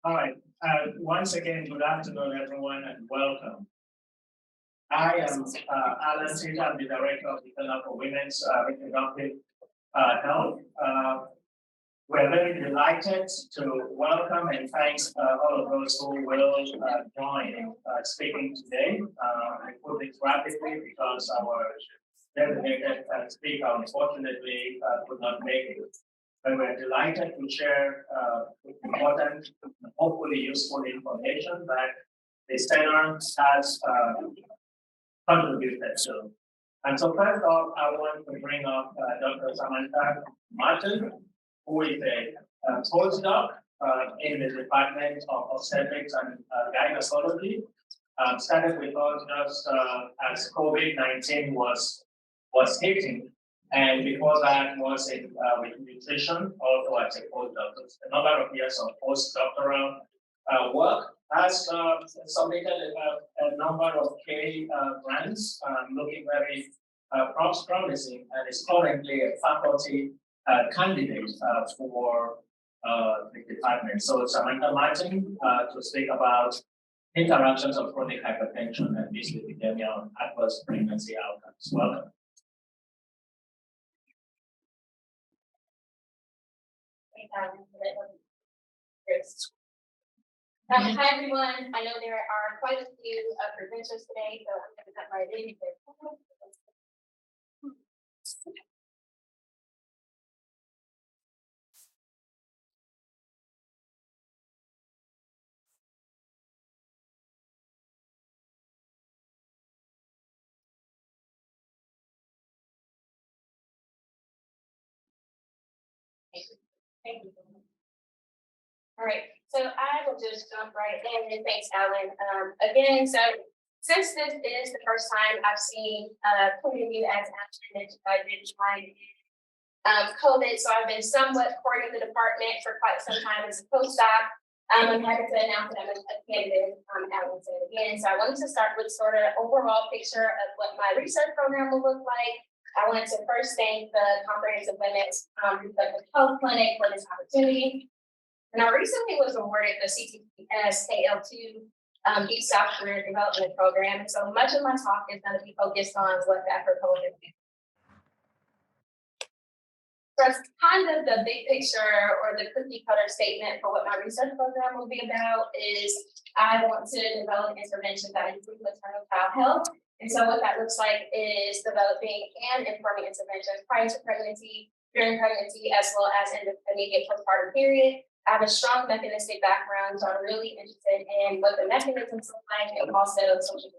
All right. Once again, good afternoon, everyone, and welcome. I am Alan Tita. I'm the director of the Center for Women's Reproductive Health. We're very delighted to welcome and thank all of those who will join speaking today. I put it rapidly because our designated speaker, unfortunately, could not make it. But we're delighted to share important, hopefully useful information that the center has contributed to. And so first off, I want to bring up Dr. Samantha Martin, who is a postdoc in the Department of Obstetrics and Gynecology. Started with us just as COVID-19 was hitting. And before that was in with nutrition, also as a postdoc. So a number of years of postdoctoral work. Has submitted a number of grants, looking very promising, and is currently a faculty candidate for the department. So Samantha Martin to speak about interactions of chronic hypertension and dyslipidemia on adverse pregnancy outcomes. Welcome. Hi everyone. I know there are quite a few presenters today, so I'm going to cut right in. Thank you. All right, so I will just jump right in, and thanks, Alan. Again, so since this is the first time I've seen putting you as Alan, I did try COVID, so I've been somewhat courting the department for quite some time as a postdoc. I'm happy to announce that I'm a candidate, Alan said again. So I wanted to start with sort of an overall picture of what my research program will look like. I wanted to first thank the Comprehensive Women's Reproductive Health Clinic for this opportunity. And I recently was awarded the CTS KL2 Deep South Career Development Program. And so much of my talk is going to be focused on what that proposal is. So it's kind of the big picture or the cookie cutter statement for what my research program will be about is I want to develop interventions that improve maternal child health. And so what that looks like is developing and informing interventions prior to pregnancy, during pregnancy, as well as in the immediate postpartum period. I have a strong mechanistic background, so I'm really interested in what the mechanisms look like and also social.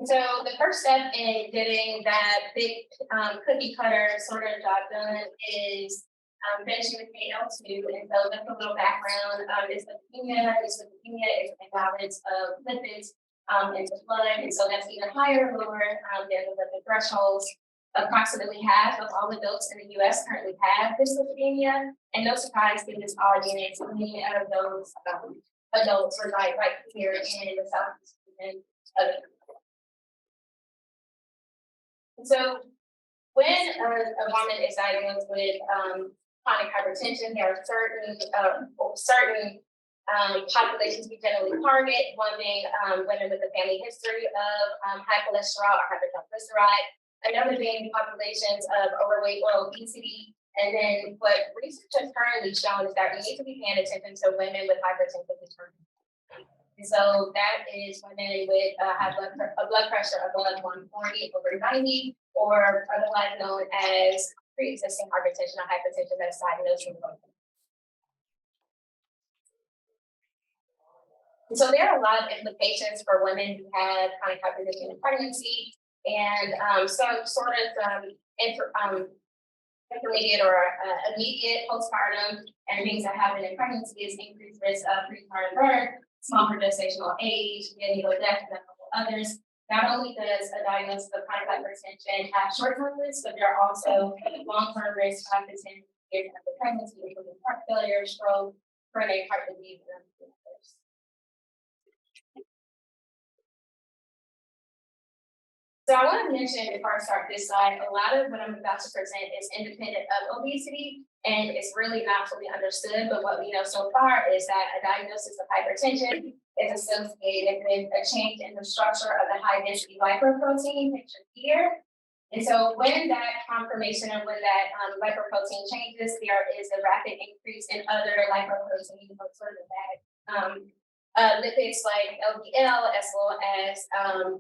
So the first step in getting that big cookie cutter sort of job done is finishing with KL2. And so just a little background is dyslipidemia. Dyslipidemia is a imbalance of lipids in the blood. And so that's either higher or lower than the lipid thresholds. Approximately half of all adults in the U.S. currently have dyslipidemia, and no surprise, given this audience, many of those adults reside right here in the southeast region of the country. So, when a woman is diagnosed with chronic hypertension, there are certain populations we generally target. One being women with a family history of high cholesterol or hypertriglyceride. Another being populations of overweight or obesity. And then what research has currently shown is that we need to be paying attention to women with hypertensive determinants. And so that is women with a blood pressure above 140 over 90, or otherwise known as pre-existing hypertension or hypertension that's diagnosed from birth. And so there are a lot of implications for women who have chronic hypertension in pregnancy. And some sort of intermediate or immediate postpartum and things that happen in pregnancy is increased risk of preterm birth, smaller gestational age, neonatal death, and a couple others. Not only does a diagnosis of chronic hypertension have short-term risks, but there are also long-term risks of 10 years after pregnancy, including heart failure, stroke, coronary heart disease, and others. So I want to mention before I start this slide, a lot of what I'm about to present is independent of obesity, and it's really not fully understood. But what we know so far is that a diagnosis of hypertension is associated with a change in the structure of the high density lipoprotein pictured here. And so when that conformation and when that lipoprotein changes, there is a rapid increase in other lipoproteins, sort of that lipids like LDL as well as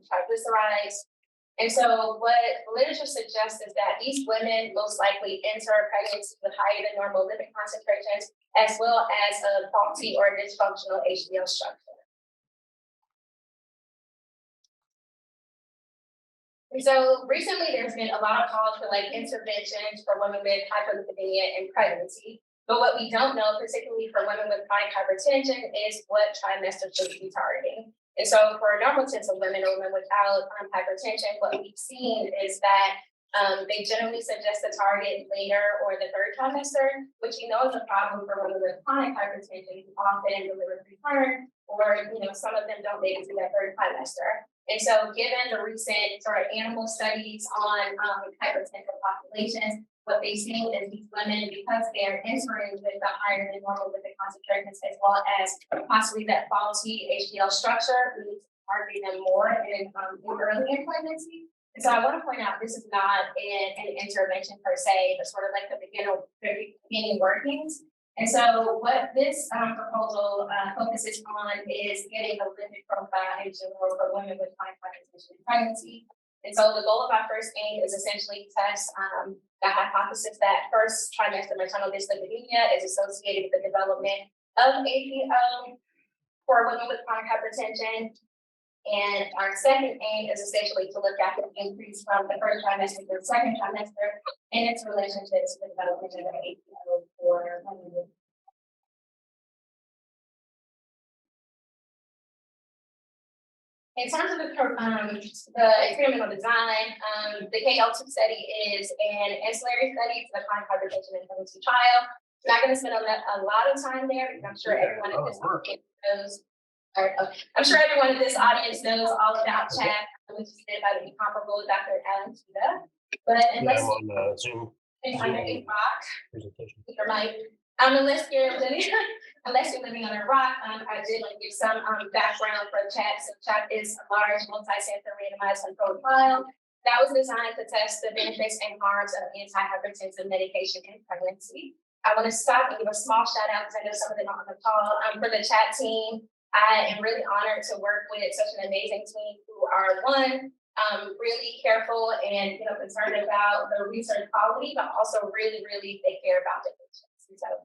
triglycerides. And so what the literature suggests is that these women most likely enter pregnancy with higher than normal lipid concentrations, as well as a faulty or dysfunctional HDL structure. And so recently there's been a lot of calls for like interventions for women with hyperlipidemia in pregnancy. But what we don't know, particularly for women with chronic hypertension, is what trimester should we be targeting. And so for normotensive women or women without hypertension, what we've seen is that they generally suggest the target later or the third trimester, which we know is a problem for women with chronic hypertension who often deliver preterm, or some of them don't make it to that third trimester. And so given the recent sort of animal studies on hypertensive populations, what they've seen is these women, because they're entering with the higher than normal lipid concentrations, as well as possibly that faulty HDL structure, we need to target them more in early in pregnancy. And so I want to point out this is not an intervention per se, but sort of like the beginning workings. And so what this proposal focuses on is getting a lipid profile in general for women with chronic hypertension in pregnancy. And so the goal of our first aim is essentially test the hypothesis that first trimester maternal dyslipidemia is associated with the development of APO for women with chronic hypertension. And our second aim is essentially to look at the increase from the first trimester to the second trimester and its relationship to the development of the APO for women with. In terms of the experimental design, the KL2 study is an ancillary study to the chronic hypertension and pregnancy trial. I'm not going to spend a lot of time there because I'm sure everyone in this audience knows. I'm sure everyone in this audience knows all about CHAP, which is led by the incomparable Dr. Alan Tita. But unless I'm on Zoom under a rock, presentation. Unless you're living on a rock, I did give some background for CHAP. So CHAP is a large multi-center randomized controlled trial that was designed to test the benefits and harms of antihypertensive medication in pregnancy. I want to stop and give a small shout out because I know some of them are on the call. For the CHAP team, I am really honored to work with such an amazing team who are really careful and concerned about the research quality, but also really take care about the patients. And so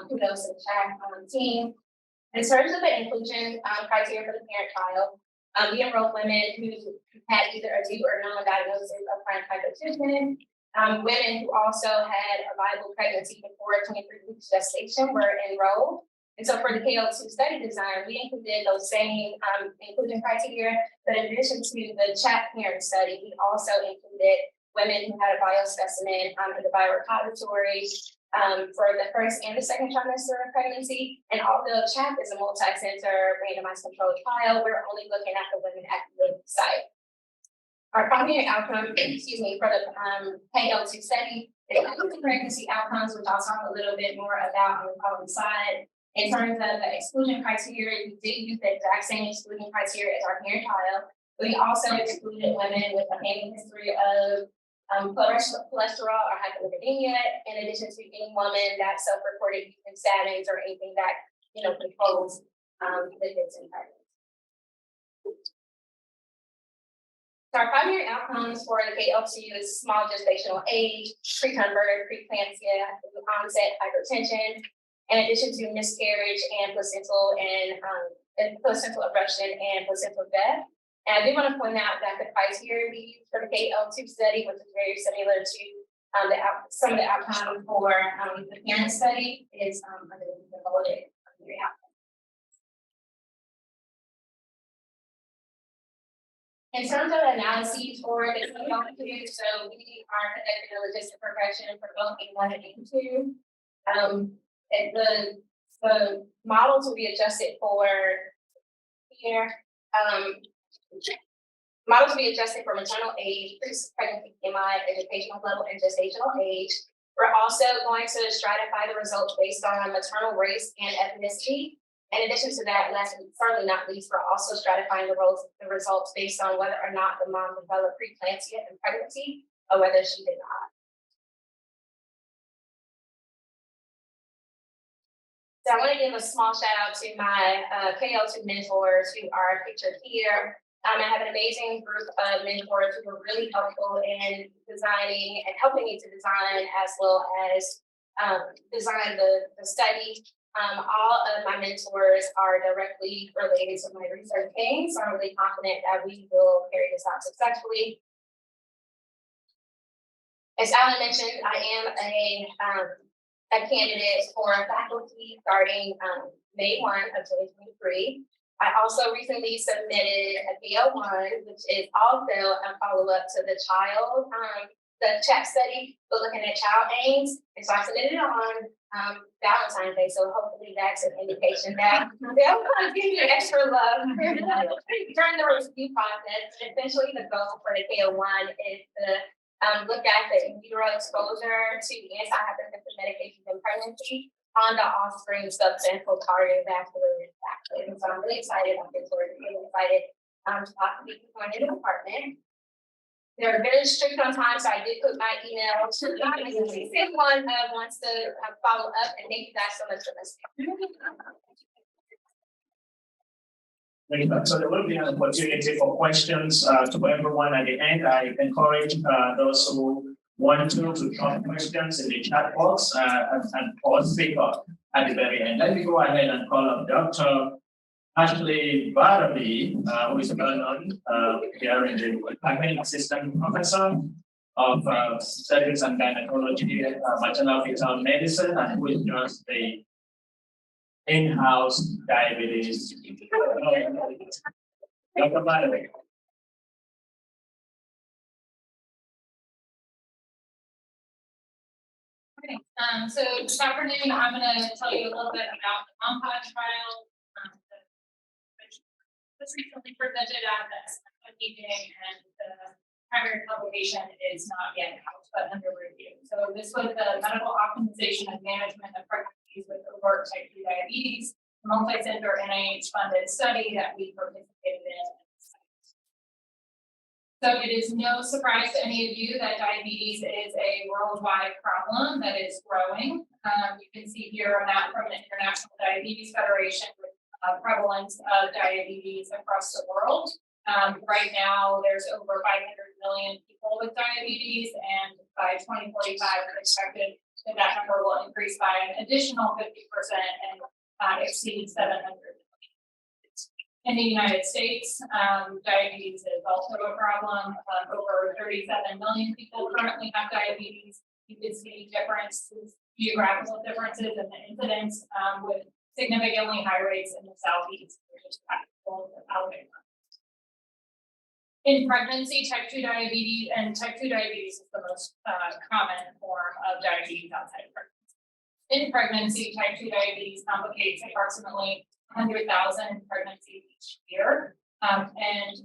kudos to the CHAP team. In terms of the inclusion criteria for the parent trial, we enrolled women who had either a due or non-diagnosis of chronic hypertension. Women who also had a viable pregnancy before 23 weeks gestation were enrolled. And so for the KL2 study design, we included those same inclusion criteria, but in addition to the CHAP parent study, we also included women who had a biospecimen in the biorepository for the first and the second trimester of pregnancy. And although CHAP is a multi-center randomized controlled trial, we're only looking at the women at the site. Our primary outcome, for the KL2 study is pregnancy outcomes, which I'll talk a little bit more about on the following slide. In terms of the exclusion criteria, we did use the exact same exclusion criteria as our parent trial. We also excluded women with a family history of cholesterol or hyperlipidemia, in addition to any woman that self-reported using statins or anything that controls lipids in pregnancy. So our primary outcomes for the KL2 is small gestational age, preterm birth, preeclampsia, onset hypertension, in addition to miscarriage and placental abruption and placental death. And I do want to point out that the criteria we used for the KL2 study, which is very similar to some of the outcomes for the parent study, is under the voted primary outcome. In terms of analyses for the KL2, so we are conducting a logistic regression for both A1 and A2. The models will be adjusted for here. Models be adjusted for maternal age, pregnancy, BMI, educational level, and gestational age. We're also going to stratify the results based on maternal race and ethnicity. In addition to that, last and certainly not least, we're also stratifying the results based on whether or not the mom developed preeclampsia in pregnancy or whether she did not. So I want to give a small shout out to my KL2 mentors who are pictured here. I have an amazing group of mentors who were really helpful in designing and helping me to design as well as design the study. All of my mentors are directly related to my research team, so I'm really confident that we will carry this out successfully. As Alan mentioned, I am a candidate for faculty starting May 1 of 2023. I also recently submitted a PL1, which is also a follow-up to the child, the CHAP study, but looking at child aims. And so I submitted it on Valentine's Day, so hopefully that's an indication that they'll kind of give you extra love during the review process. Essentially, the goal for the PL1 is to look at the in utero exposure to antihypertensive medications in pregnancy on the offspring substantial cardiovascular risk factors. And so I'm really excited. I'm really excited to possibly join in the department. They're very strict on time, so I did put my email to if anyone wants to follow up. And thank you guys so much for listening. So there will be an opportunity for questions to everyone at the end. I encourage those who want to drop questions in the chat box and or speak up at the very end. Let me go ahead and call up Dr. Ashley Battarbee, who is well known here in the department, assistant professor of obstetrics and gynecology, maternal fetal medicine, and who is just the in-house diabetes. Dr. Battarbee. Okay, so this afternoon, I'm going to tell you a little bit about the MOMPAD trial. This recently presented at the meeting, and the primary publication is not yet out, but under review. So this was the medical optimization and management of pregnancies with overt type 2 diabetes, a multi-center NIH-funded study that we participated in. So it is no surprise to any of you that diabetes is a worldwide problem that is growing. You can see here a map from the International Diabetes Federation with prevalence of diabetes across the world. Right now, there's over 500 million people with diabetes, and by 2045, it's expected that that number will increase by an additional 50% and exceed 700 million. In the United States, diabetes is also a problem. Over 37 million people currently have diabetes. You can see differences, geographical differences in the incidence with significantly high rates in the Southeast, which is practical with Alabama. In pregnancy, type 2 diabetes, and type 2 diabetes is the most common form of diabetes outside of pregnancy. In pregnancy, type 2 diabetes complicates approximately 100,000 pregnancies each year, and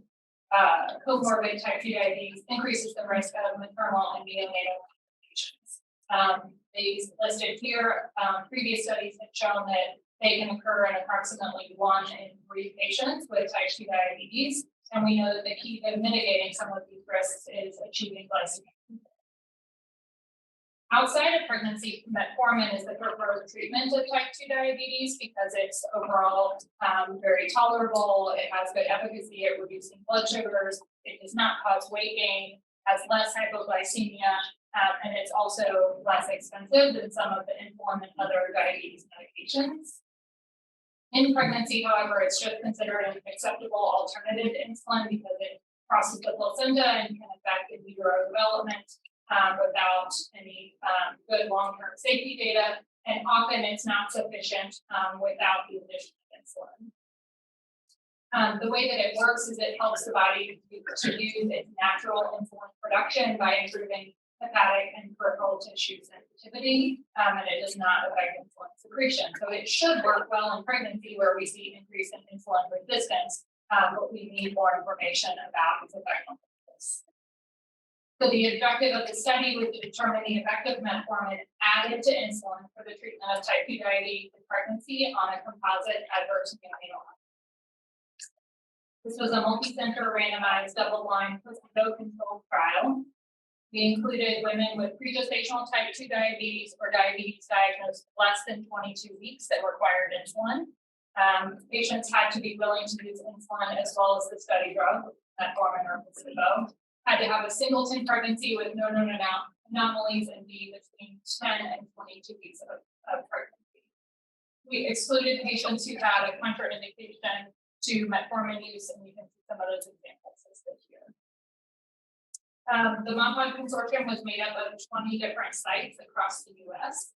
comorbid type 2 diabetes increases the risk of maternal and neonatal complications. These listed here, previous studies have shown that they can occur in approximately 1 in 3 patients with type 2 diabetes, and we know that the key to mitigating some of these risks is achieving glycemic control. Outside of pregnancy, metformin is the preferred treatment of type 2 diabetes because it's overall very tolerable. It has good efficacy at reducing blood sugars. It does not cause weight gain, has less hypoglycemia, and it's also less expensive than some of the insulin and other diabetes medications. In pregnancy, however, it's just considered an acceptable alternative to insulin because it crosses the placenta and can affect in utero development without any good long-term safety data, and often it's not sufficient without the addition of insulin. The way that it works is it helps the body to use its natural insulin production by improving hepatic and peripheral tissue sensitivity, and it does not affect insulin secretion. So it should work well in pregnancy where we see increase in insulin resistance, but we need more information about the diagnosis. So the objective of the study was to determine the effect of metformin added to insulin for the treatment of type 2 diabetes and pregnancy on a composite adverse neonatal outcome. This was a multi-center randomized double-blind placebo-controlled trial. We included women with pre-gestational type 2 diabetes or diabetes diagnosed less than 22 weeks that required insulin. Patients had to be willing to use insulin as well as the study drug, metformin or placebo. Had to have a singleton pregnancy with no known anomalies and be between 10 and 22 weeks of pregnancy. We excluded patients who had a contraindication to metformin use, and you can see some of those examples listed here. The MONPOD consortium was made up of 20 different sites across the U.S.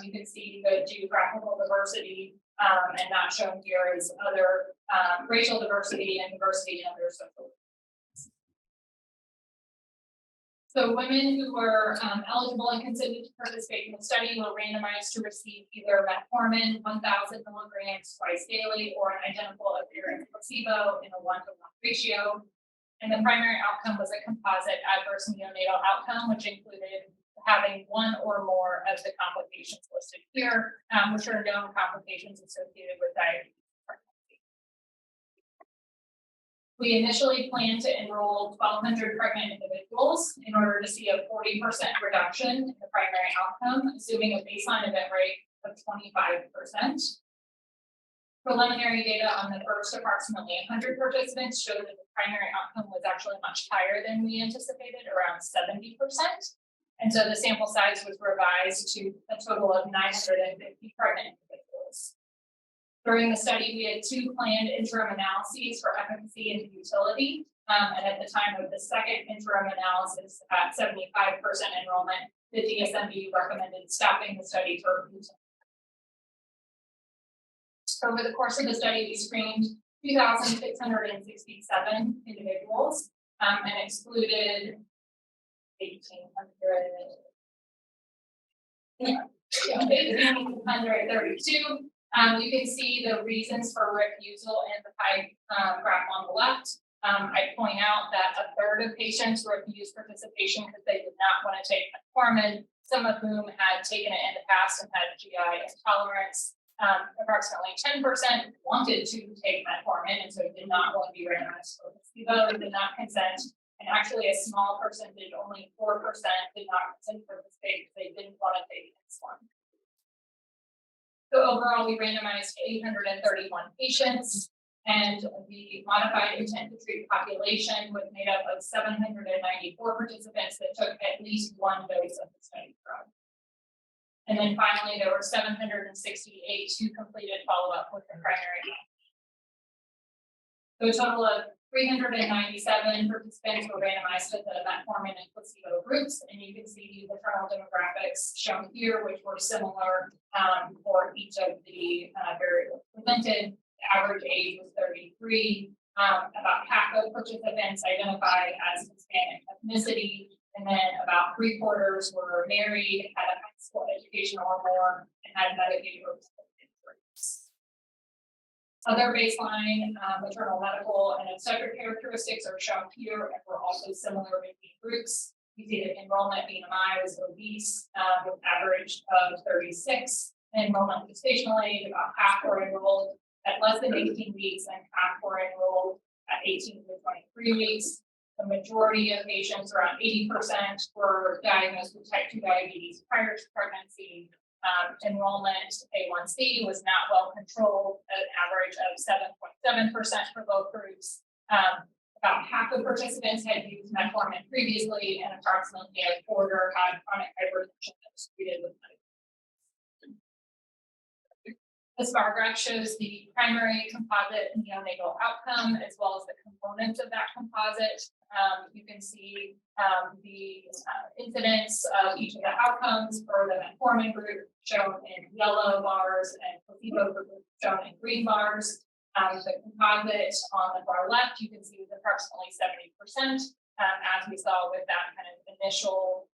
You can see the geographical diversity, and not shown here is other racial diversity and diversity in other social groups. So women who were eligible and consented to participate in the study were randomized to receive either metformin 1,000 milligrams twice daily or an identical appearance placebo in a 1-to-1 ratio. And the primary outcome was a composite adverse neonatal outcome, which included having one or more of the complications listed here, which are known complications associated with diabetes. We initially planned to enroll 1,200 pregnant individuals in order to see a 40% reduction in the primary outcome, assuming a baseline event rate of 25%. Preliminary data on the first approximately 100 participants showed that the primary outcome was actually much higher than we anticipated, around 70%. And so the sample size was revised to a total of 950 pregnant individuals. During the study, we had 2 planned interim analyses for efficacy and utility. And at the time of the second interim analysis at 75% enrollment, the DSMB recommended stopping the study for utility. Over the course of the study, we screened 2,667 individuals and excluded 1,832. You can see the reasons for refusal in the pie graph on the left. I point out that a third of patients refused participation because they did not want to take metformin, some of whom had taken it in the past and had GI intolerance. Approximately 10% wanted to take metformin and so did not want to be randomized for placebo, did not consent. And actually a small percentage, only 4%, did not consent to participate because they didn't want to take insulin. So overall, we randomized 831 patients, and the modified intent to treat population was made up of 794 participants that took at least 1 dose of the study drug. And then finally, there were 768 who completed follow-up with the primary. So a total of 397 participants were randomized to the metformin and placebo groups, and you can see the maternal demographics shown here, which were similar for each of the variables presented. The average age was 33. About half of participants identified as Hispanic ethnicity, and then about 3/4 were married, had a high school education or more, and had Medicaid or insurance. Other baseline maternal medical and obstetric characteristics are shown here and were also similar between groups. You see that enrollment BMI was obese with average of 36. Enrollment gestational age, about half were enrolled at less than 18 weeks and half were enrolled at 18 to 23 weeks. The majority of patients, around 80%, were diagnosed with type 2 diabetes prior to pregnancy. Enrollment A1C was not well controlled at an average of 7.7% for both groups. About half of participants had used metformin previously, and approximately a quarter had chronic hypertension that was treated with medication. This bar graph shows the primary composite neonatal outcome as well as the components of that composite. You can see the incidence of each of the outcomes for the metformin group shown in yellow bars and placebo group shown in green bars. The composite on the far left, you can see was approximately 70%, as we saw with that kind of initial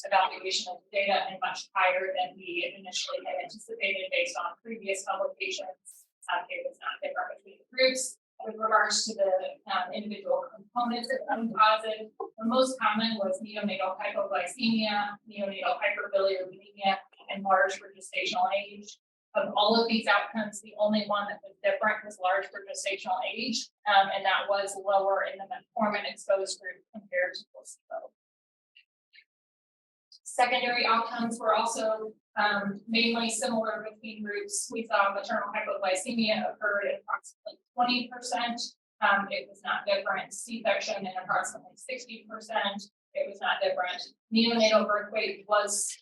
evaluation of the data, and much higher than we initially had anticipated based on previous publications. It was not different between the groups. with regards to the individual components of composite, the most common was neonatal hypoglycemia, neonatal hyperbilirubinemia, and large for gestational age. Of all of these outcomes, the only one that was different was large for gestational age, and that was lower in the metformin exposed group compared to placebo. Secondary outcomes were also mainly similar between groups. We saw maternal hypoglycememia occurred at approximately 20%. It was not different. C-section in approximately 60%. It was not different. Neonatal birth weight was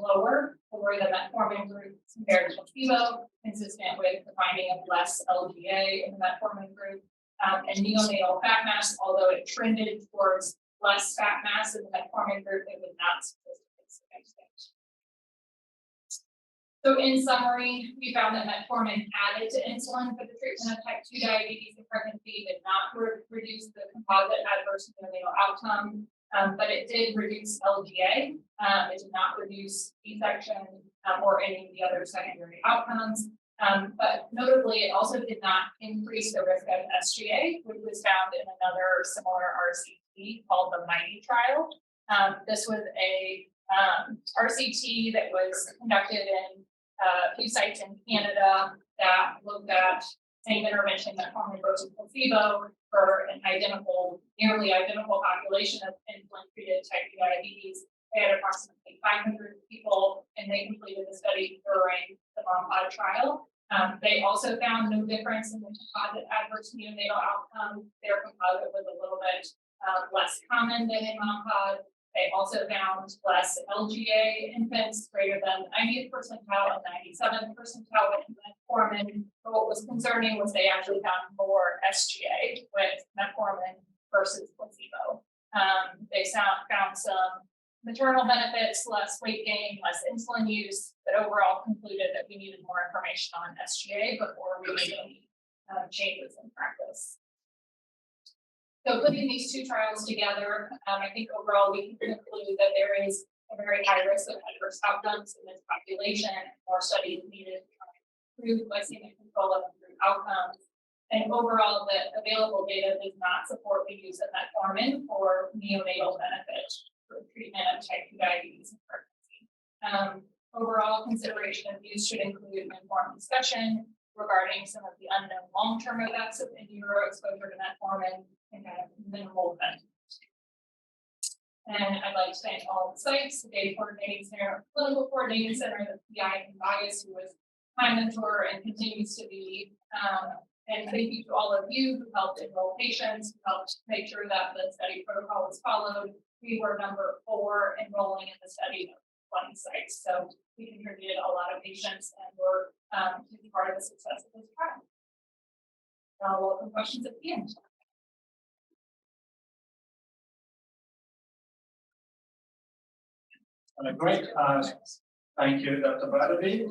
lower for the metformin group compared to placebo, consistent with the finding of less LGA in the metformin group. And neonatal fat mass, although it trended towards less fat mass in the metformin group, it was not statistically significant. So in summary, we found that metformin added to insulin for the treatment of type 2 diabetes and pregnancy did not reduce the composite adverse neonatal outcome, but it did reduce LGA. It did not reduce C-section or any of the other secondary outcomes. But notably, it also did not increase the risk of SGA, which was found in another similar RCT called the MIGHTY trial. This was a RCT that was conducted in a few sites in Canada that looked at same intervention metformin versus placebo for an nearly identical population of insulin-treated type 2 diabetes. They had approximately 500 people, and they completed the study during the MOMPOD trial. They also found no difference in the composite adverse neonatal outcome. Their composite was a little bit less common than in MOMPOD. They also found less LGA infants, greater than 90th percentile and 97th percentile with metformin. But what was concerning was they actually found more SGA with metformin versus placebo. They found some maternal benefits, less weight gain, less insulin use, but overall concluded that we needed more information on SGA before we made any changes in practice. So putting these two trials together, I think overall we can conclude that there is a very high risk of adverse outcomes in this population. More studies needed to try to improve glycemic control of improved outcomes. And overall, the available data does not support the use of metformin for neonatal benefit for treatment of type 2 diabetes and pregnancy. Overall consideration of use should include an informed discussion regarding some of the unknown long-term effects of in utero exposure to metformin and kind of minimal benefit. And I'd like to thank all the sites, the data coordinating center, clinical coordinating center, the PI and bias, who was my mentor and continues to be. And thank you to all of you who helped enroll patients, who helped make sure that the study protocol was followed. We were number 4 enrolling in the study of 20 sites. So we contributed a lot of patients and were part of the success of this trial. I'll welcome questions at the end. Great. Thank you, Dr. Battarbee.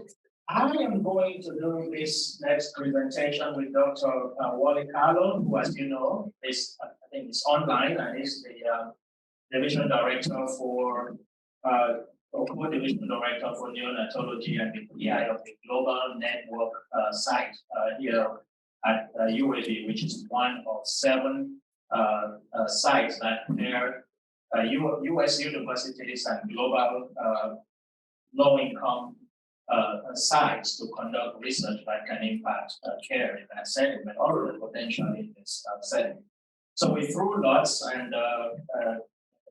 I am going to do this next presentation with Dr. Waldemar Carlo, who, as you know, is I think is online and is the division director for co-division director for neonatology and the PI of the global network site here at UAB, which is one of 7 sites that pair U.S. universities and global low-income sites to conduct research that can impact care in that setting, but also potentially in this setting. So we threw lots, and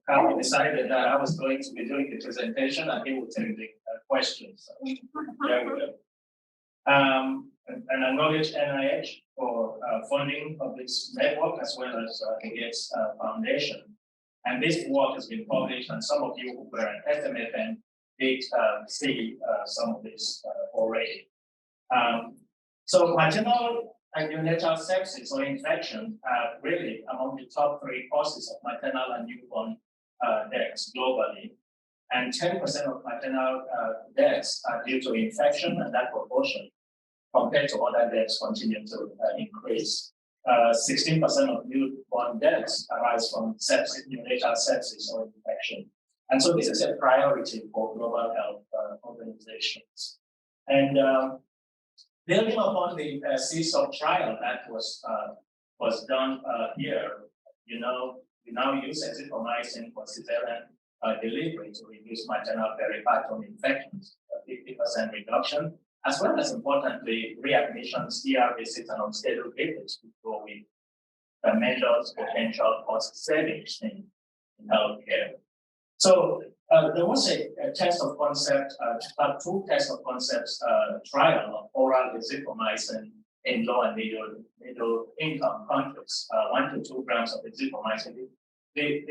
Carlo decided that I was going to be doing the presentation and he would take the questions. So there we go. And acknowledge NIH for funding of this network as well as the Gates Foundation. And this work has been published, and some of you who were at SMFN did see some of this already. So maternal and neonatal sepsis or infection are really among the top 3 causes of maternal and newborn deaths globally. And 10% of maternal deaths are due to infection, and that proportion compared to other deaths continue to increase. 16% of newborn deaths arise from sepsis, neonatal sepsis or infection. And so this is a priority for global health organizations. And building upon the CSOP trial that was was done here. We now use azithromycin for cesarean delivery to reduce maternal peripartum infections, 50% reduction, as well as importantly, readmissions, ER visits, and unscheduled visits before we measures potential cost savings in healthcare. So there was a test of concept, two test of concepts trial of oral azithromycin in low and middle income countries, 1 to 2 grams of azithromycin. The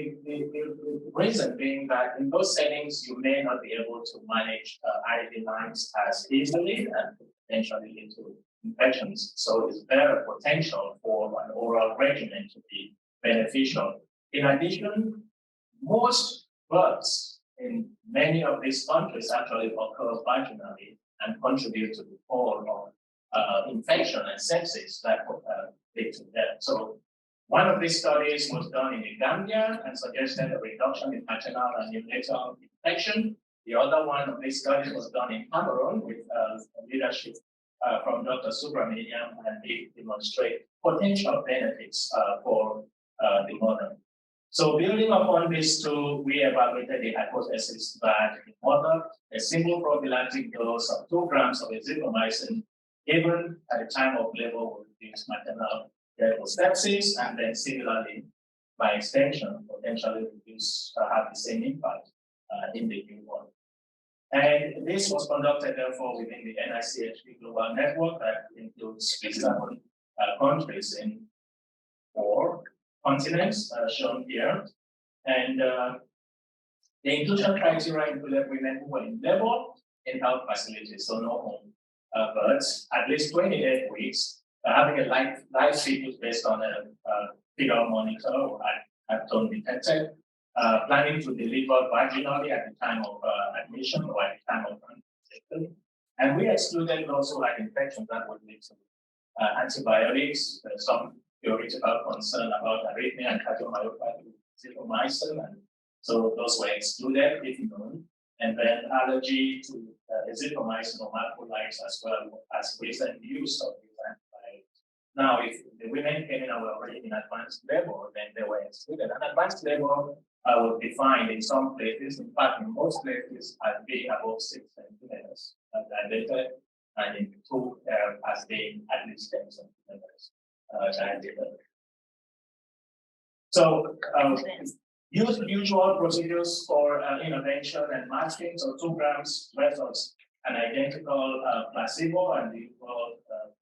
reason being that in those settings, you may not be able to manage IV lines as easily and potentially lead to infections. So is there a potential for an oral regimen to be beneficial? In addition, most births in many of these countries actually occur vaginally and contribute to the fall of infection and sepsis that lead to death. So one of these studies was done in the Gambia and suggested a reduction in maternal and neonatal infection. The other one of these studies was done in Cameroon with leadership from Dr. Subramanian, and they demonstrate potential benefits for the mother. So building upon these two, we evaluated the hypothesis that in mother, a single prophylactic dose of 2 grams of azithromycin given at the time of labor will reduce maternal sepsis, and then similarly, by extension, potentially have the same impact in the newborn. And this was conducted, therefore, within the NICHP Global Network that includes 7 countries in 4 continents shown here. And the inclusion criteria included women who were in labor in health facilities, so no home births, at least 28 weeks, having a live fetus based on a fetal monitor or tone detected, planning to deliver vaginally at the time of admission or at the time of conception. And we excluded those who had infections that would lead to antibiotics. There's some theoretical concern about arrhythmia and cardiomyopathy with azithromycin, and so those were excluded if known. And then allergy to azithromycin or macrolides as well as recent use of these antibiotics. Now, if the women came in and were already in advanced labor, then they were excluded. And advanced labor was defined in some places, in fact, in most places, as being above 6 centimeters dilated, and in 2 as being at least 10 centimeters dilated. So, use usual procedures for intervention and masking, so 2 grams versus an identical placebo and the usual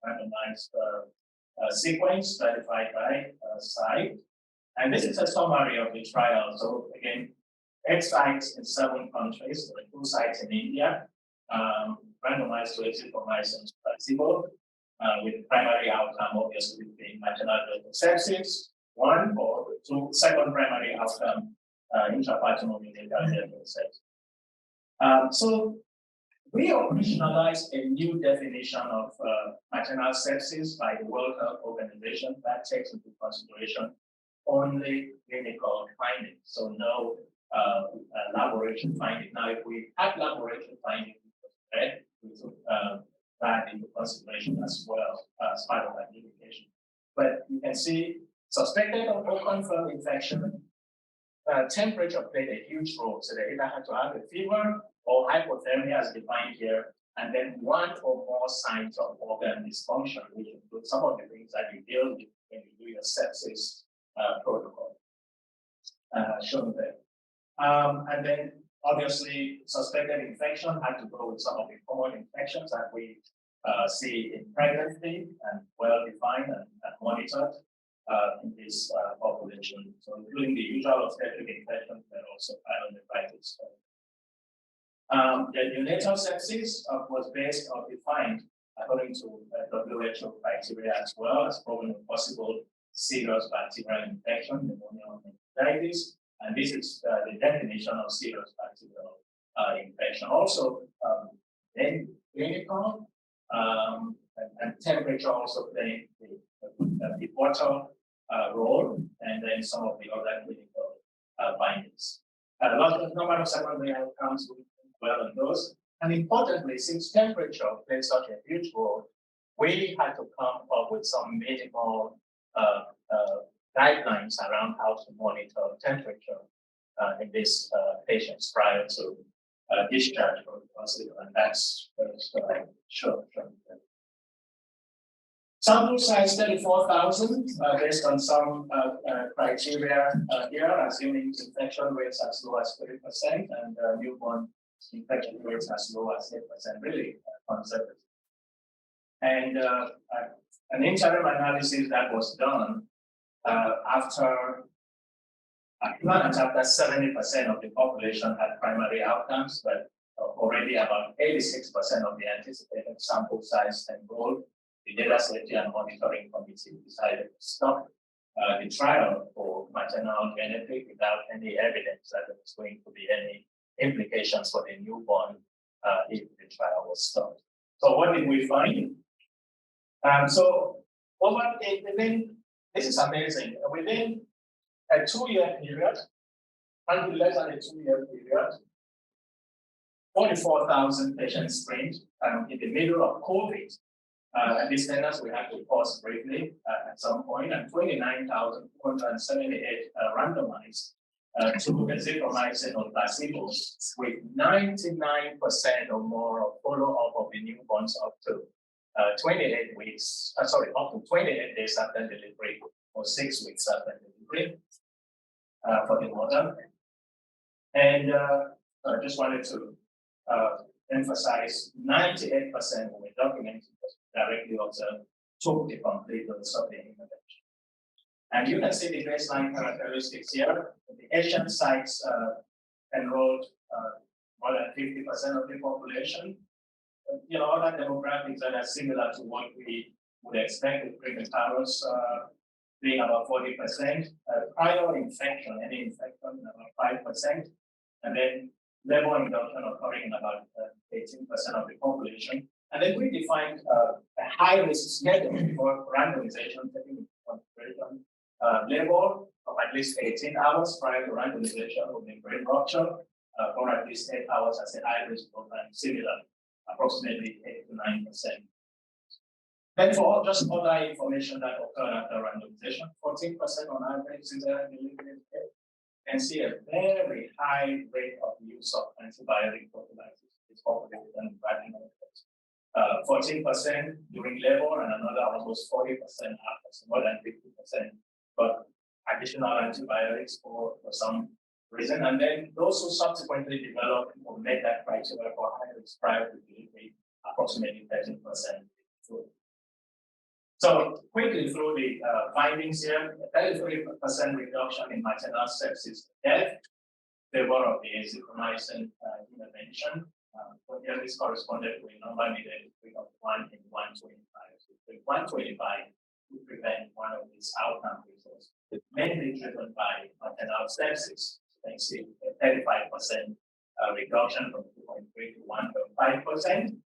randomized sequence certified by site. And this is a summary of the trial. So again, 8 sites in 7 countries, there are 2 sites in India, randomized to azithromycin placebo, with primary outcome obviously being maternal sepsis, 1 or 2, second primary outcome, intrapartum neonatal sepsis. So we operationalized a new definition of maternal sepsis by the World Health Organization that takes into consideration only clinical findings, so no laboratory findings. Now, if we had laboratory findings, we took that into consideration as well as part of that indication. But you can see suspected or confirmed infection, temperature played a huge role. So they either had to have a fever or hypothermia as defined here, and then 1 or more signs of organ dysfunction, which include some of the things that you deal with when you do your sepsis protocol, shown there. And then obviously suspected infection had to go with some of the common infections that we see in pregnancy and well-defined and monitored in this population. So including the usual obstetric infections, but also pyelonephritis. The neonatal sepsis was based or defined according to WHO criteria as well as problem of possible serious bacterial infection, pneumonia or meningitis, and this is the definition of serious bacterial infection. Also, then clinical and temperature also playing the pivotal role, and then some of the other clinical findings. A lot of number of secondary outcomes well on those, and importantly, since temperature plays such a huge role, we had to come up with some minimal guidelines around how to monitor temperature in these patients prior to discharge from the hospital, and that's sure. Sample size 34,000 based on some criteria here, assuming infection rates as low as 30% and newborn infection rates as low as 8%, really conservative. And an interim analysis that was done after 70% of the population had primary outcomes, but already about 86% of the anticipated sample size enrolled. The Data Safety and Monitoring Committee decided to stop the trial for maternal benefit without any evidence that there was going to be any implications for the newborn if the trial was stopped. So what did we find? This is amazing. Within a 2-year period, until less than a 2-year period, 44,000 patients screened in the middle of COVID. At these standards, we had to pause briefly at some point, and 29,478 randomized to Azithromycin or placebo, with 99% or more of follow-up of the newborns up to 28 weeks, up to 28 days after delivery, or 6 weeks after delivery for the mother. And I just wanted to emphasize 98% were documented directly observed took the complete dose of the intervention. And you can see the baseline characteristics here. The Asian sites enrolled more than 50% of the population. Other demographics that are similar to what we would expect with pregnant parents being about 40%. Prior infection, any infection, about 5%. And then labor induction occurring in about 18% of the population. And then we defined a high-risk schedule for randomization, taking into consideration labor of at least 18 hours prior to randomization with the brain rupture, or at least 8 hours as a high-risk program, similar, approximately 8 to 9%. Then for just other information that occurred after randomization, 14% on average cesarean delivery, and see a very high rate of use of antibiotic prophylaxis. It's populated and vaginal effects. 14% during labor and another almost 40% after, so more than 50%. But additional antibiotics for some reason. And then those who subsequently developed or met that criteria for high risk prior to delivery, approximately 13%. So quickly through the findings here, 33% reduction in maternal sepsis death, favor of the Azithromycin intervention. Here this corresponded to a number needed of 1 in 125. So 125 would prevent one of these outcome results, mainly driven by maternal sepsis. You can see a 35% reduction from 2.3 to 1.5%.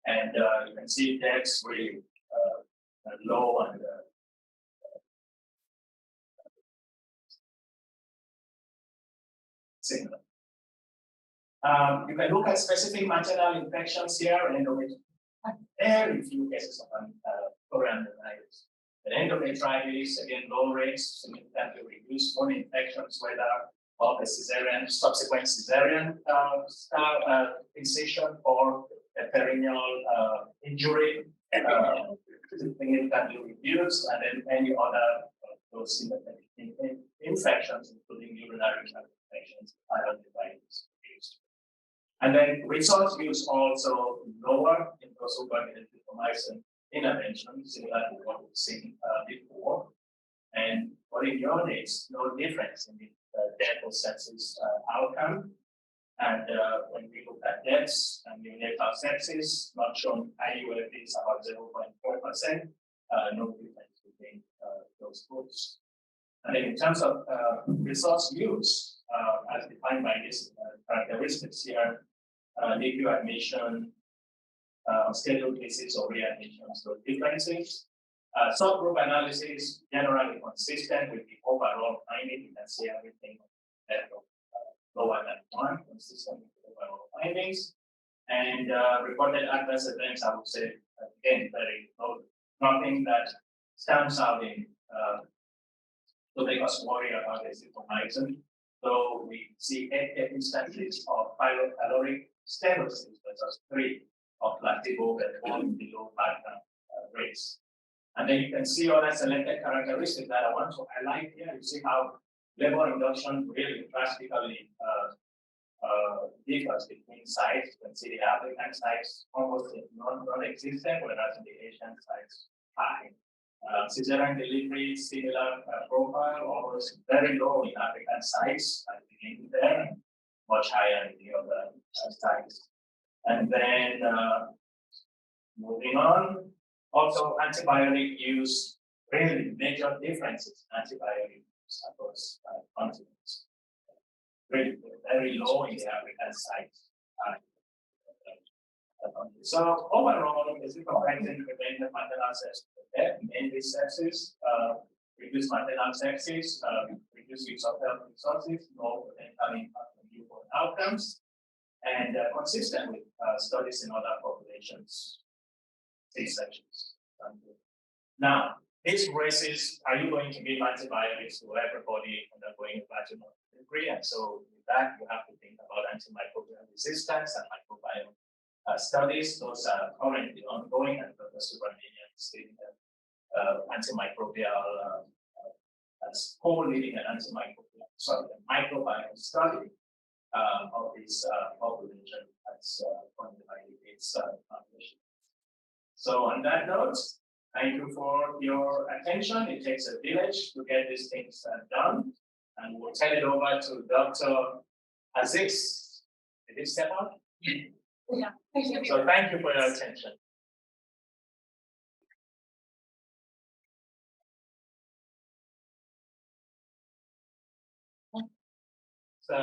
And you can see deaths really low and similar. You can look at specific maternal infections here, and very few cases of coronavirus. The endometritis, again, low rates, significantly reduced bone infections, whether of a cesarean, subsequent cesarean incision or a perineal injury, significantly reduced, and then any other those infections, including urinary tract infections, identifiers. And then resource use also lower in those who got Azithromycin intervention, similar to what we've seen before. And for in your case, no difference in the death or sepsis outcome. And when we look at deaths and neonatal sepsis, not shown IUF is about 0.4%, no difference between those groups. And then in terms of resource use, as defined by these characteristics here, NICU admission, scheduled visits or readmissions, those differences. Subgroup analysis generally consistent with the overall finding. You can see everything lower than 1, consistent with the overall findings. And reported adverse events, I would say, again, very low. Nothing that stands out in to make us worry about azithromycin. So we see 8 instances of pyrocaloric stenosis versus 3 of placebo that fall below background rates. And then you can see other selected characteristics that I want to highlight here. You see how level induction really drastically differs between sites. You can see the African sites almost non-existent, whereas in the Asian sites high. Cesarean delivery, similar profile, almost very low in African sites at the beginning there, and much higher in the other sites. And then moving on, also antibiotic use, really major differences in antibiotic use across continents. Really very low in the African sites. So overall, azithromycin prevented maternal sepsis, mainly sepsis, reduced maternal sepsis, reduced use of health resources, no potential impact on newborn outcomes, and consistent with studies in other populations, C-sections. Now, this raises, are you going to give antibiotics to everybody undergoing vaginal delivery? And so with that, you have to think about antimicrobial resistance and microbiome studies. Those are currently ongoing, and Professor Randomized is leading antimicrobial, as co-leading an microbiome study of this population as funded by the Gates Foundation. So on that note, thank you for your attention. It takes a village to get these things done, and we'll turn it over to Dr. Azziz. Did you step out? Yeah. So thank you for your attention. So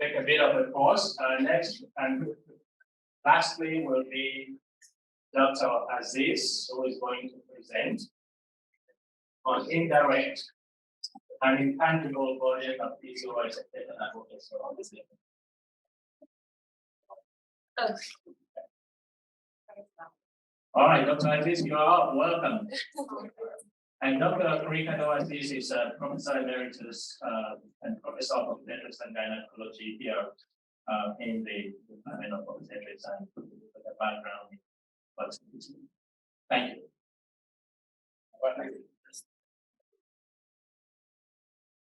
take a bit of a pause. Next and lastly will be Dr. Azziz, who is going to present on indirect and intangible version of PCOS and advocacy on this level. All right, Dr. Azziz, you are welcome. And Dr. Ricardo Azziz is a Professor Emeritus and Professor of Obstetrics and Gynecology here in the Department of Obstetrics and with a background in fertility. Thank you.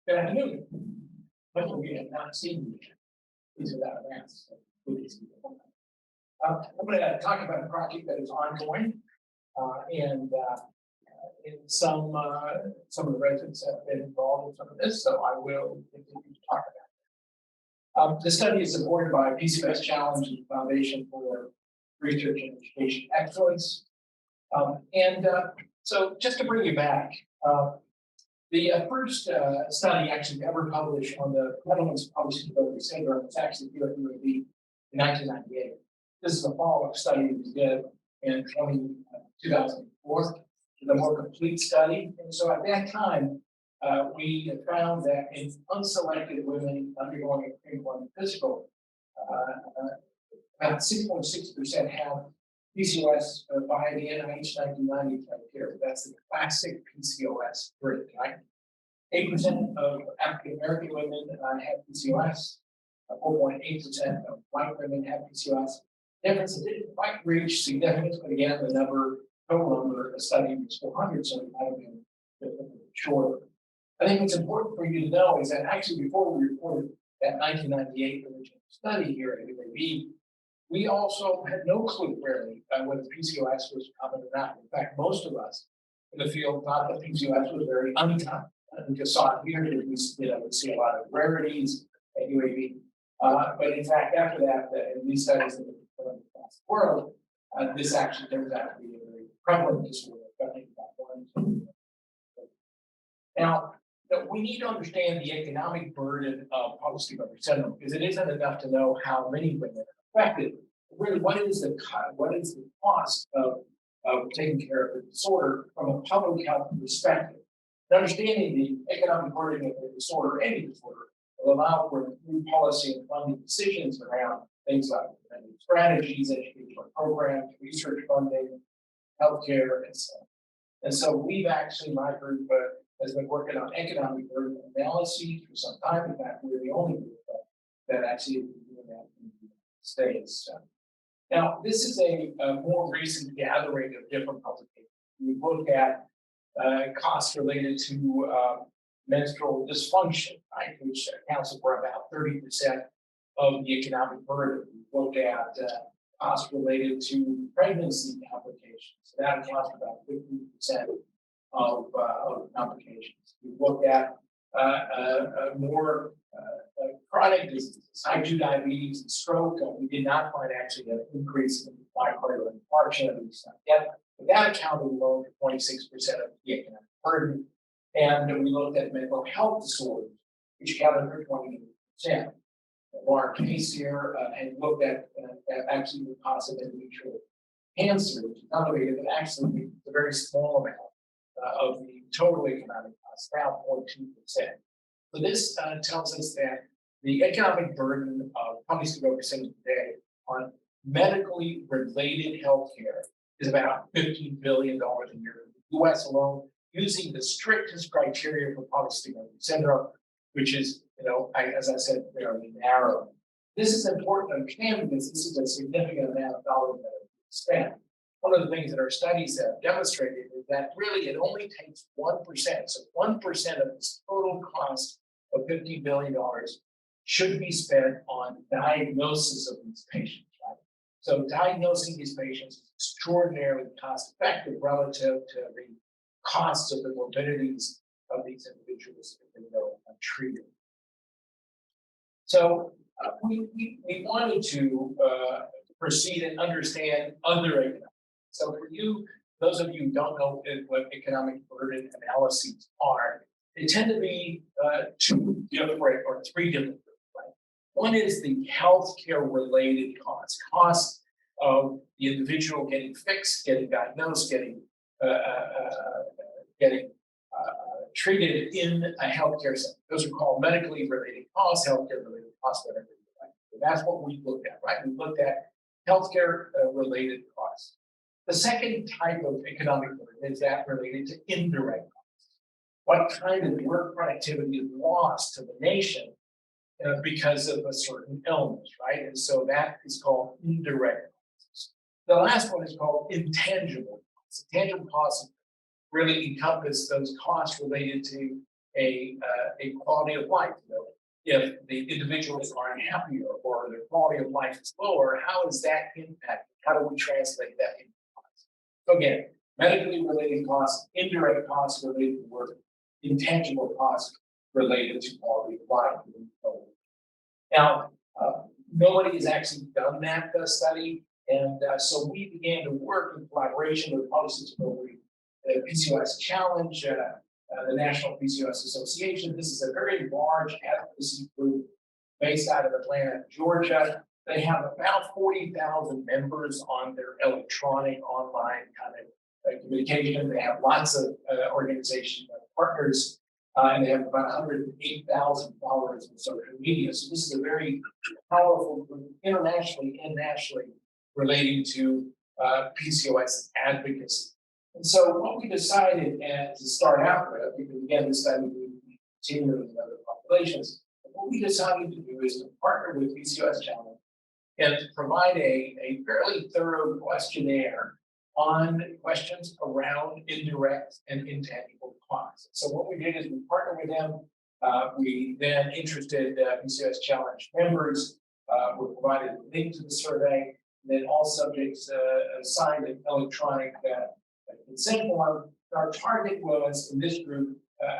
Good afternoon. Hopefully we have not seen these without advance. I'm going to talk about a project that is ongoing, and some of the residents have been involved in some of this, so I will continue to talk about it. The study is supported by PCOS Challenge and Foundation for Research and Education Excellence. So just to bring you back, the first study actually ever published on the prevalence of polycystic syndrome was actually here at UAB in 1998. This is a follow-up study that we did in 2004, the more complete study. And so at that time, we found that in unselected women undergoing a preborn physical, about 6.6% have PCOS by the NIH 1990 criteria. That's the classic PCOS group, right? 8% of African American women have PCOS. 4.8% of white women have PCOS. Difference didn't quite reach significance, but again, the total number of the study was 400, so it might have been shorter. I think what's important for you to know is that actually before we reported that 1998 original study here at UAB, we also had no clue really whether PCOS was common or not. In fact, most of us in the field thought that PCOS was very uncommon. We just saw it here. We see a lot of rarities at UAB. But in fact, after that, in these studies in the world, this actually turns out to be a very prevalent disorder, affecting about 1 Now, we need to understand the economic burden of polycystic syndrome, because it isn't enough to know how many women are affected. Really, what is the cost of taking care of the disorder from a public health perspective? And understanding the economic burden of the disorder, any disorder, will allow for new policy and funding decisions around things like strategies, educational programs, research funding, healthcare, and so on. And so we've actually, my group has been working on economic burden analyses for some time. In fact, we're the only group that actually is doing that in the United States. Now, this is a more recent gathering of different publications. We look at costs related to menstrual dysfunction, right, which accounts for about 30% of the economic burden. We look at costs related to pregnancy complications. So that accounts for about 15% of complications. We look at more chronic diseases, type 2 diabetes and stroke. We did not find actually an increase in myocardial infarction, at least not yet, but that accounted alone for 26% of the economic burden. And we looked at mental health disorders, which accounted for 28%. Our case here and looked at actually the cost of endometrial cancer, which is elevated, but actually it's a very small amount of the total economic cost, about 0.2%. So this tells us that the economic burden of companies to go percentage today on medically related healthcare is about $15 billion a year in the US alone, using the strictest criteria for polycystic syndrome, which is, as I said, fairly narrow. This is important to understand because this is a significant amount of dollars that are spent. One of the things that our studies have demonstrated is that really it only takes 1%. So 1% of this total cost of $15 billion should be spent on diagnosis of these patients. Right? So diagnosing these patients is extraordinarily cost effective relative to the costs of the morbidities of these individuals if they go untreated. So we wanted to proceed and understand other economics. So for you, those of you who don't know what economic burden analyses are, they tend to be two different or three different groups, right? One is the healthcare related costs of the individual getting fixed, getting diagnosed, getting treated in a healthcare setting. Those are called medically related costs, healthcare related costs, whatever. Right? So that's what we looked at, right? We looked at healthcare related costs. The second type of economic burden is that related to indirect costs. What kind of work productivity is lost to the nation because of a certain illness, right? And so that is called indirect costs. The last one is called intangible costs. Intangible costs really encompass those costs related to a quality of life. If the individuals are unhappy or their quality of life is lower, how is that impacted? How do we translate that into costs? So again, medically related costs, indirect costs related to work, intangible costs related to quality of life. Now, nobody has actually done that study, and so we began to work in collaboration with policies over the PCOS Challenge, the National PCOS Association. This is a very large advocacy group based out of Atlanta, Georgia. They have about 40,000 members on their electronic online kind of communication. They have lots of organization partners, and they have about 108,000 followers on social media. So this is a very powerful group internationally and nationally relating to PCOS advocacy. And so what we decided to start out with, because again, this study we continue in other populations, what we decided to do is to partner with PCOS Challenge and to provide a fairly thorough questionnaire on questions around indirect and intangible costs. So what we did is we partnered with them. We then interested PCOS Challenge members. We provided a link to the survey. And then all subjects signed an electronic consent form. Our target was in this group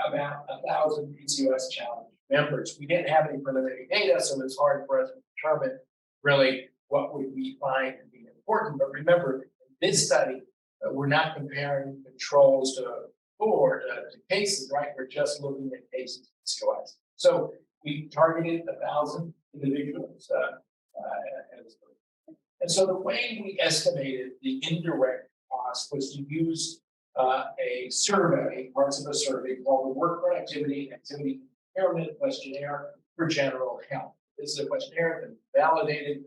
about 1,000 PCOS Challenge members. We didn't have any preliminary data, so it's hard for us to determine really what would we find to be important. But remember, in this study, we're not comparing controls to cases, right? We're just looking at cases of PCOS. So we targeted 1,000 individuals. And so the way we estimated the indirect cost was to use a survey, parts of a survey called the Work Productivity Activity Impairment Questionnaire for General Health. This is a questionnaire that's validated,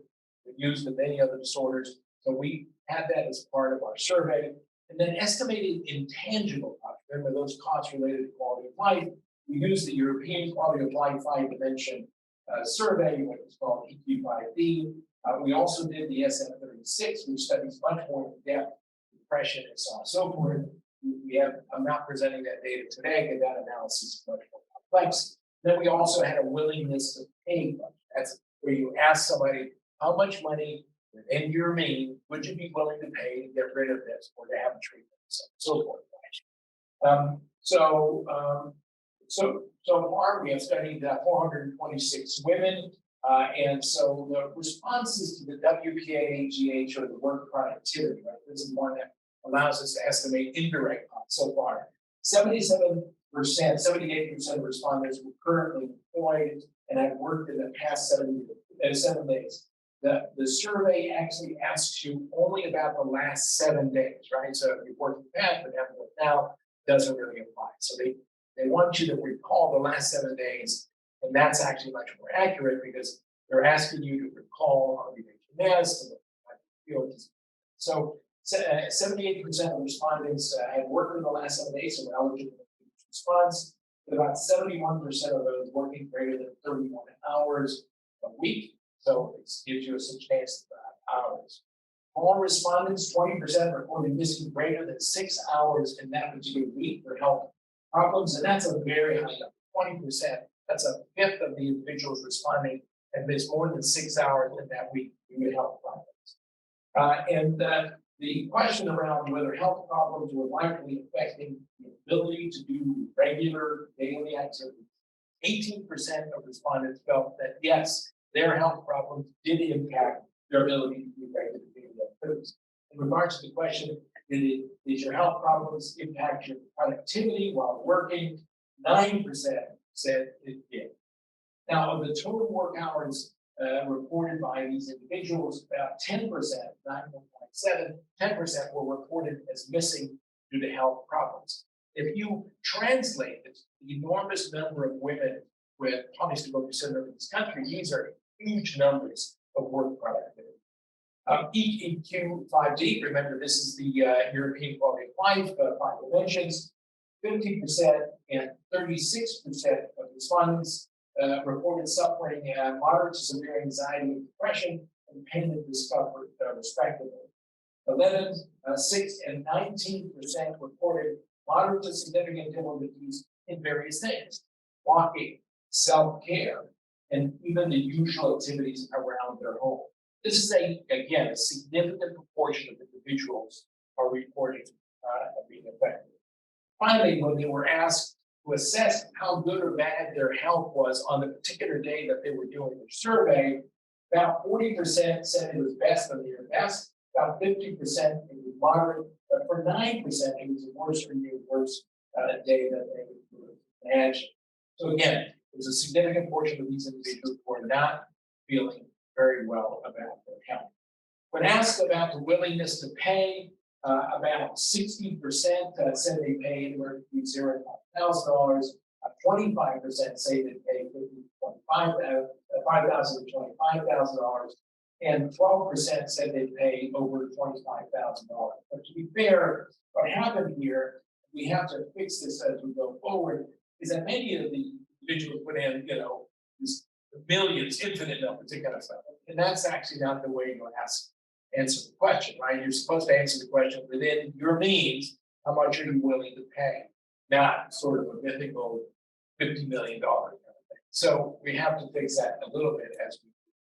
used in many other disorders. So we had that as part of our survey. And then estimating intangible costs. Remember those costs related to quality of life. We use the European Quality of Life 5-dimension survey, what is called EQ5D. We also did the SM36, which studies much more in depth depression and so on and so forth. I'm not presenting that data today because that analysis is much more complex. Then we also had a willingness to pay budget. That's where you ask somebody, how much money within your means would you be willing to pay to get rid of this or to have a treatment and so forth. So far we have studied 426 women, and so the responses to the WPA-GH or the work productivity, right? This is one that allows us to estimate indirect costs so far. 77%, 78% of respondents were currently employed and have worked in the past 7 days. The survey actually asks you only about the last 7 days, right? So if you've worked in the past but haven't worked now, doesn't really apply. So they want you to recall the last 7 days, and that's actually much more accurate because they're asking you to recall how you missed and what you feel. So 78% of respondents had worked in the last 7 days, so we're eligible for each response. But about 71% of those working greater than 31 hours a week. So it gives you a substantial hours. All respondents, 20% reported missing greater than 6 hours in that particular week for health problems, and that's a very high number. 20%. That's a fifth of the individuals responding and missed more than 6 hours in that week due to health problems. The question around whether health problems were likely affecting the ability to do regular daily activities, 18% of respondents felt that yes, their health problems did impact their ability to do regular daily activities. In regards to the question, did your health problems impact your productivity while working? 9% said it did. Now, of the total work hours reported by these individuals, about 10%, 9.7, 10% were reported as missing due to health problems. If you translate it, the enormous number of women with polycystic syndrome in this country, these are huge numbers of work productivity. EQ5D, remember this is the European Quality of Life, 5 dimensions. 50% and 36% of respondents reported suffering moderate to severe anxiety and depression and pain and discomfort, respectively. 11, 6, and 19% reported moderate to significant difficulties in various things: walking, self-care, and even the usual activities around their home. This is again, a significant proportion of individuals are reporting being affected. Finally, when they were asked to assess how good or bad their health was on the particular day that they were doing their survey, about 40% said it was best or near best, about 50% it was moderate, but for 9% it was a worse or near worse day that they would imagine. So again, there's a significant portion of these individuals who are not feeling very well about their health. When asked about the willingness to pay, about 60% said they paid anywhere between $0 and $5,000. 25% say they paid $5,000 to $25,000, and 12% said they paid over $25,000. But to be fair, what happened here, we have to fix this as we go forward, is that many of the individuals put in, this millions, infinite numbers, that kind of stuff. And that's actually not the way you answer the question, right? You're supposed to answer the question within your means, how much are you willing to pay? Not sort of a mythical $50 million kind of thing. So we have to fix that a little bit as we move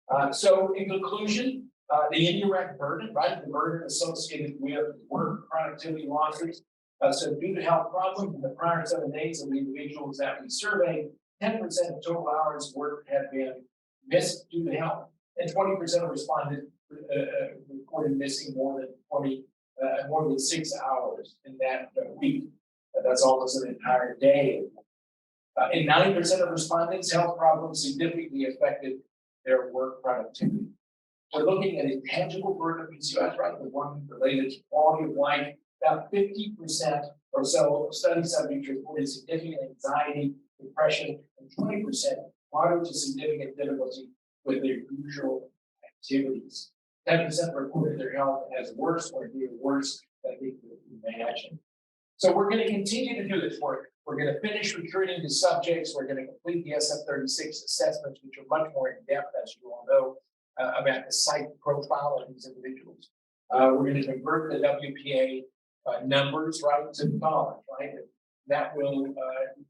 forward. So in conclusion, the indirect burden, right? The burden associated with work productivity losses. So due to health problems in the prior 7 days of the individuals that we surveyed, 10% of total hours worked had been missed due to health, and 20% of respondents reported missing more than 6 hours in that week. That's almost an entire day. In 9% of respondents, health problems significantly affected their work productivity. We're looking at intangible burden of PCOS, right? The one related to quality of life. About 50% or so of study subjects reported significant anxiety, depression, and 20% moderate to significant difficulty with their usual activities. 10% reported their health as worse or near worse than they could imagine. So we're going to continue to do this work. We're going to finish recruiting the subjects. We're going to complete the SF-36 assessments, which are much more in depth, as you all know, about the psych profile of these individuals. We're going to convert the WPA numbers right to dollars, right? That will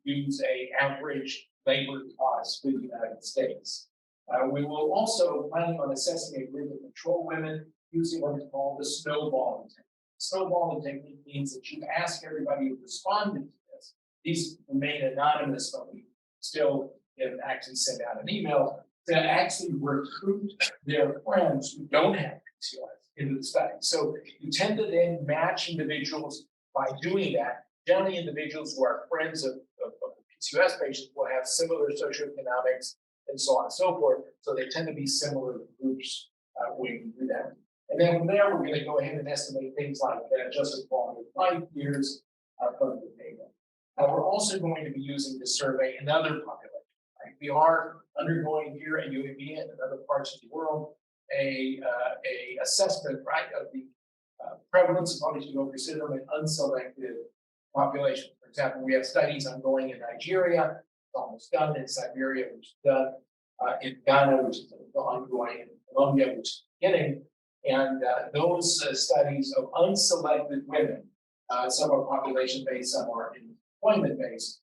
use a average labor cost for the United States. We will also planning on assessing a group of control women using what is called the snowballing technique. Snowballing technique means that you ask everybody who responded to this. These remain anonymous, but we still have actually sent out an email to actually recruit their friends who don't have PCOS into the study. So you tend to then match individuals by doing that. Generally, individuals who are friends of PCOS patients will have similar socioeconomics and so on and so forth. So they tend to be similar groups when you do that. And then from there, we're going to go ahead and estimate things like adjusted quality of life years from the data. We're also going to be using the survey in other populations. Right? We are undergoing here at UAB and in other parts of the world a assessment, right, of the prevalence of polycystic syndrome in unselected populations. For example, we have studies ongoing in Nigeria, it's almost done, in Siberia, which is done, in Ghana, which is ongoing, in Colombia, which is beginning. And those studies of unselected women, some are population-based, some are employment-based,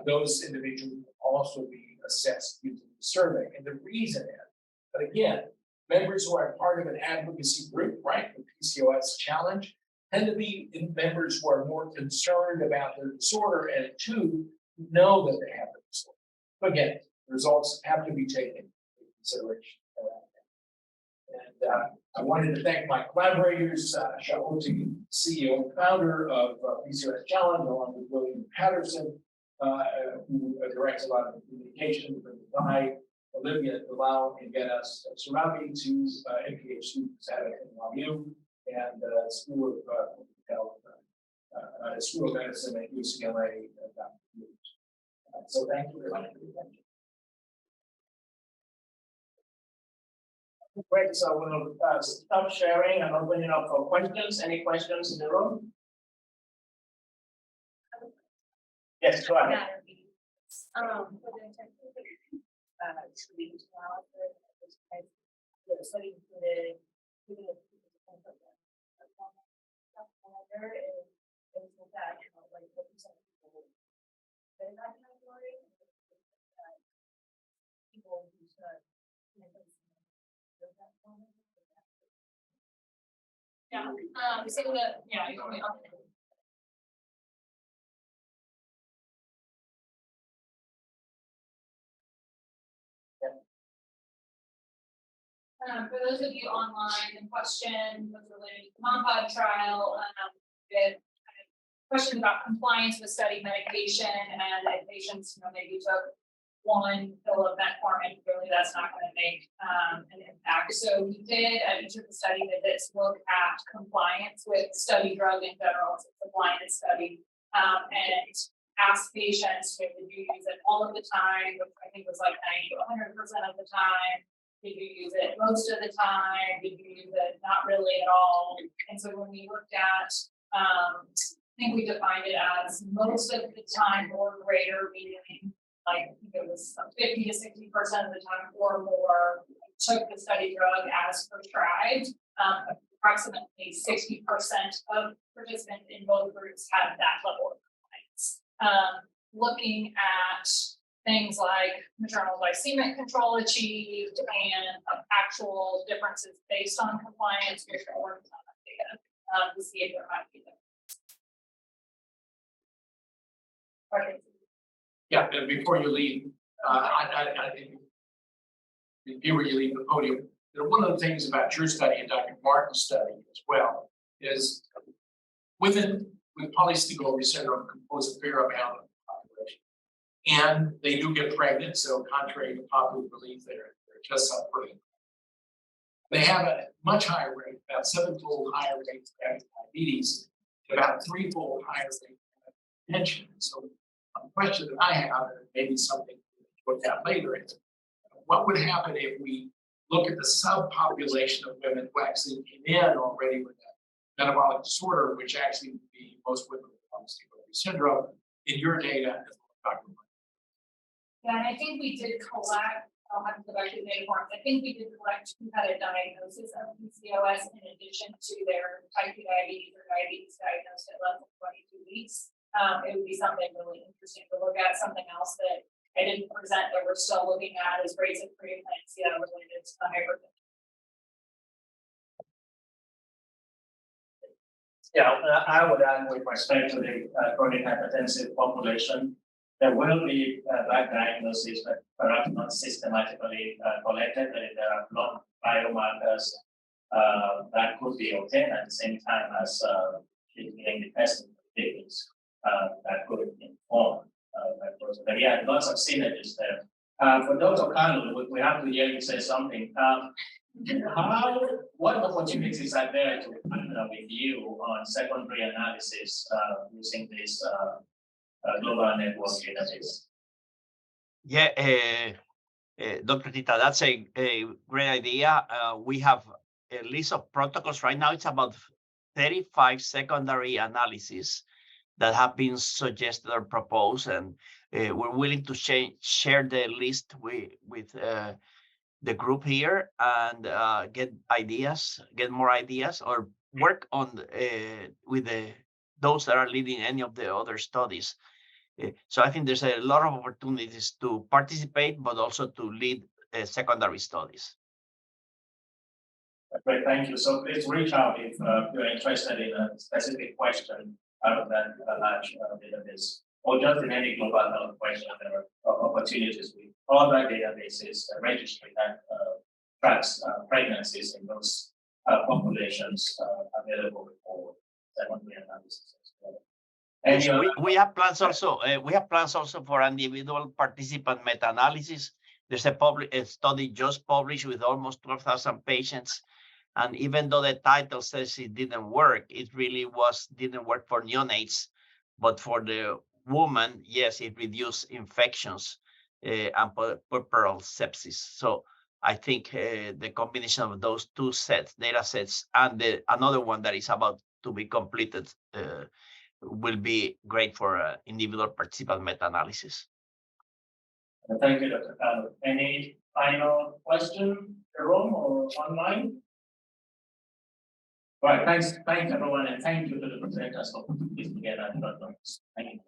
those individuals will also be assessed using the survey. And the reason is, but again, members who are part of an advocacy group, right, the PCOS challenge, tend to be members who are more concerned about their disorder, and two, know that they have the disorder. But again, results have to be taken into consideration around that. And I wanted to thank my collaborators, Shaoti, CEO and founder of PCOS Challenge, along with William Patterson, who directs a lot of the communication, by Olivia Bilal and get us Surabi to MPH students at NYU and School of Health, School of Medicine at UCLA. So thank you very much for your attention. Great, so we'll stop sharing and open it up for questions. Any questions in the room? Yes, go ahead. Yeah, so that, yeah, you know, for those of you online, the question was related to the MONPOD trial, with question about compliance with study medication, and if patients, you know, maybe took one pill of metformin, really that's not going to make an impact. So we did at each of the study visits look at compliance with study drug in general. It's a blinded study, and ask patients, did you use it all of the time, which I think was like 90 to 100% of the time. Did you use it most of the time? Did you use it not really at all? And so when we looked at, I think we defined it as most of the time or greater, meaning like it was 50 to 60% of the time or more took the study drug as prescribed. Approximately 60% of participants in both groups had that level of compliance. Looking at things like maternal glycemic control achieved and actual differences based on compliance, we're working on that data to see if there might be there. Yeah, and before you leave, I think before you leave the podium, one of the things about your study and Dr. Martin's study as well is women with polycystic syndrome compose a fair amount of the population, and they do get pregnant. So, contrary to popular belief, they're just not pregnant. They have a much higher rate, about 7-fold higher rate of diabetes, and about 3-fold higher rate of hypertension. So, a question that I have, and maybe something to look at later, is what would happen if we look at the subpopulation of women who actually came in already with that metabolic disorder, which actually would be most women with polycystic syndrome, in your data, as Dr. Yeah, and I think we did collect, I'll have to go back to the data forms. I think we did collect who had a diagnosis of PCOS in addition to their type 2 diabetes or diabetes diagnosed at less than 22 weeks. It would be something really interesting to look at. Something else that I didn't present that we're still looking at is rates of preeclampsia related to the hypertension. Yeah, I would add with respect to the chronic hypertensive population, there will be that diagnosis, but perhaps not systematically collected. There are blood biomarkers that could be obtained at the same time as getting the testing for babies that could inform that process. But yeah, lots of synergies there. For Dr. Carlo, we have to hear you say something. What opportunities are there to partner with you on secondary analysis using this global network database? Yeah, Dr. Tita, that's a great idea. We have a list of protocols right now. It's about 35 secondary analyses that have been suggested or proposed, and we're willing to share the list with the group here and get more ideas, or work on with those that are leading any of the other studies. So I think there's a lot of opportunities to participate, but also to lead secondary studies. Great, thank you. So please reach out if you're interested in a specific question out of that large database, or just in any global health question. There are opportunities with other databases, registry that tracks pregnancies in those populations available for secondary analysis as well. We have plans also. We have plans also for individual participant meta-analysis. There's a study just published with almost 12,000 patients, and even though the title says it didn't work, it really didn't work for neonates, but for the woman, yes, it reduced infections and puerperal sepsis. So I think the combination of those two data sets, and another one that is about to be completed will be great for individual participant meta-analysis. Thank you, Dr. Carlo. Any final question in the room or online? All right, thanks everyone, and thank you to the presenters for putting this together. Thank you.